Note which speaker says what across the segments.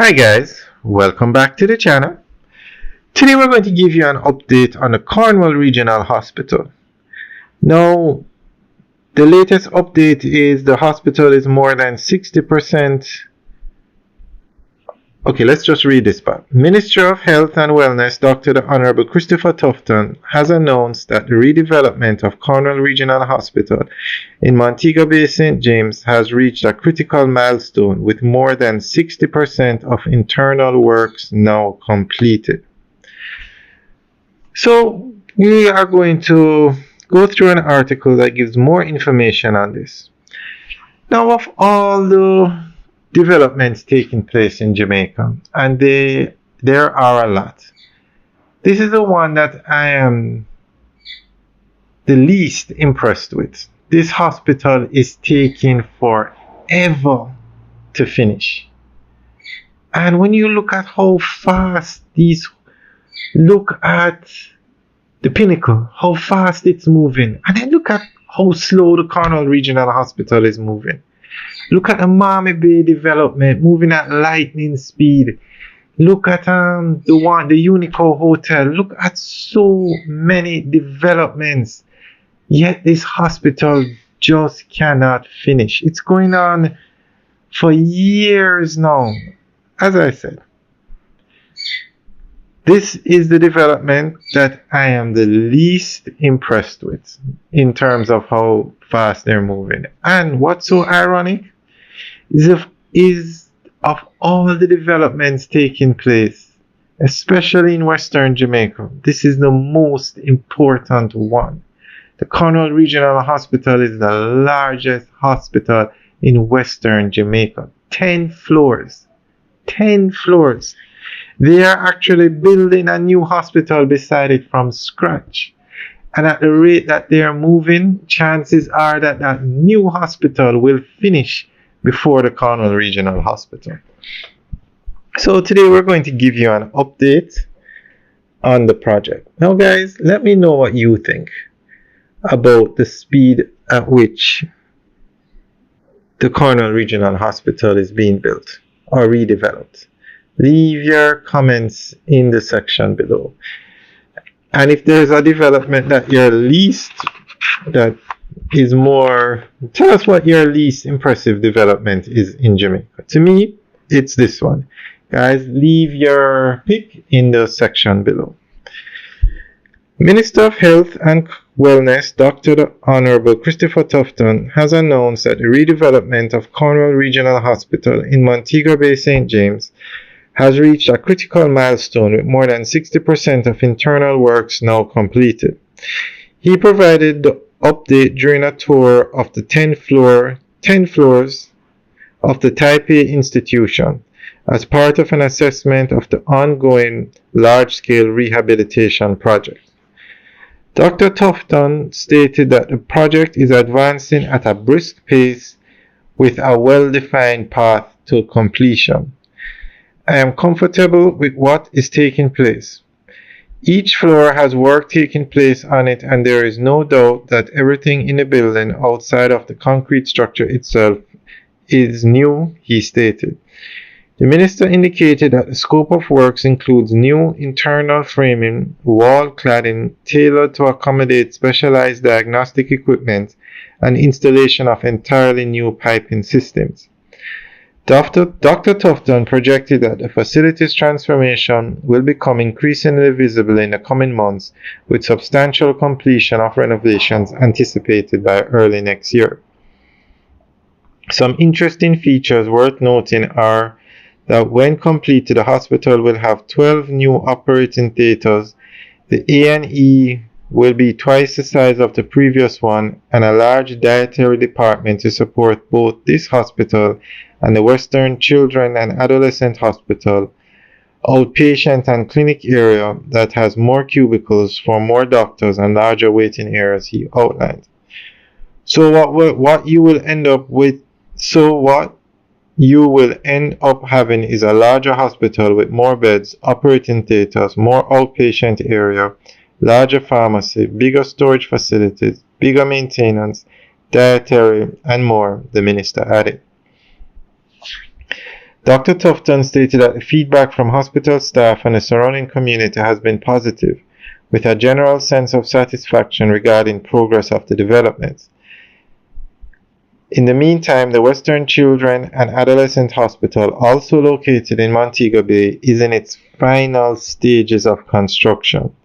Speaker 1: Hi guys, welcome back to the channel. Today we're going to give you an update on the Cornwall Regional Hospital. Now, the latest update is the hospital is more than 60%. Okay, let's just read this part. Minister of Health and Wellness, Dr. the Honorable Christopher Tufton, has announced that the redevelopment of Cornwall Regional Hospital in Montego Bay, St. James has reached a critical milestone with more than 60% of internal works now completed. So we are going to go through an article that gives more information on this. Now, of all the developments taking place in Jamaica, and there are a lot, this is the one that I am the least impressed with. This hospital is taking forever to finish. And when you look at how fast look at the Pinnacle, how fast it's moving, and then look at how slow the Cornwall Regional Hospital is moving. Look at the Marmy Bay development moving at lightning speed. Look at the Unico Hotel. Look at so many developments. Yet this hospital just cannot finish. It's going on for years now. As I said, this is the development that I am the least impressed with in terms of how fast they're moving. And what's so ironic is of all the developments taking place, especially in Western Jamaica, this is the most important one. The Cornwall Regional Hospital is the largest hospital in Western Jamaica. 10 floors. 10 floors. They are actually building a new hospital beside it from scratch. And at the rate that they are moving, chances are that that new hospital will finish before the Cornwall Regional Hospital. So today we're going to give you an update on the project. Now guys, let me know what you think about the speed at which the Cornwall Regional Hospital is being built or redeveloped. Leave your comments in the section below. And if there's a development that is more, tell us what your least impressive development is in Jamaica. To me, it's this one. Guys, leave your pick in the section below. Minister of Health and Wellness, Dr. the Honorable Christopher Tufton, has announced that the redevelopment of Cornwall Regional Hospital in Montego Bay, St. James has reached a critical milestone with more than 60% of internal works now completed. He provided the update during a tour of the 10 floors of the Taipei institution as part of an assessment of the ongoing large-scale rehabilitation project. Dr. Tufton stated that the project is advancing at a brisk pace with a well-defined path to completion. I am comfortable with what is taking place. Each floor has work taking place on it, and there is no doubt that everything in the building outside of the concrete structure itself is new, he stated. The minister indicated that the scope of works includes new internal framing, wall cladding tailored to accommodate specialized diagnostic equipment, and installation of entirely new piping systems. Dr. Tufton projected that the facility's transformation will become increasingly visible in the coming months, with substantial completion of renovations anticipated by early next year. Some interesting features worth noting are that when completed, the hospital will have 12 new operating theaters, the A&E will be twice the size of the previous one, and a large dietary department to support both this hospital and the Western Children and Adolescent Hospital, outpatient and clinic area that has more cubicles for more doctors and larger waiting areas, he outlined. So what you will end up having is a larger hospital with more beds, operating theaters, more outpatient area, larger pharmacy, bigger storage facilities, bigger maintenance, dietary, and more, the minister added. Dr. Tufton stated that the feedback from hospital staff and the surrounding community has been positive, with a general sense of satisfaction regarding progress of the developments. In the meantime, the Western Children and Adolescent Hospital, also located in Montego Bay, is in its final stages of construction.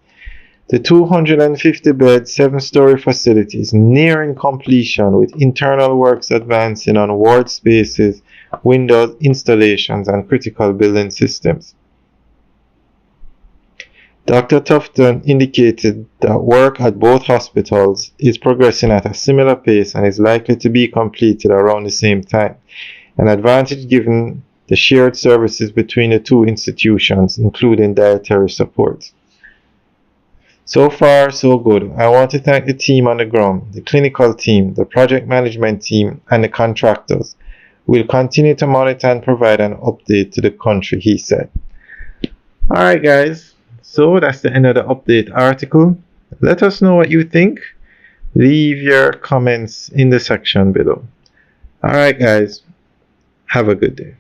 Speaker 1: The 250-bed, 7-story facility is nearing completion, with internal works advancing on ward spaces, windows installations, and critical building systems. Dr. Tufton indicated that work at both hospitals is progressing at a similar pace and is likely to be completed around the same time, an advantage given the shared services between the two institutions, including dietary support. So far, so good. I want to thank the team on the ground, the clinical team, the project management team, and the contractors. We'll continue to monitor and provide an update to the country, he said. Alright guys, so that's the end of the update article. Let us know what you think. Leave your comments in the section below. Alright guys, have a good day.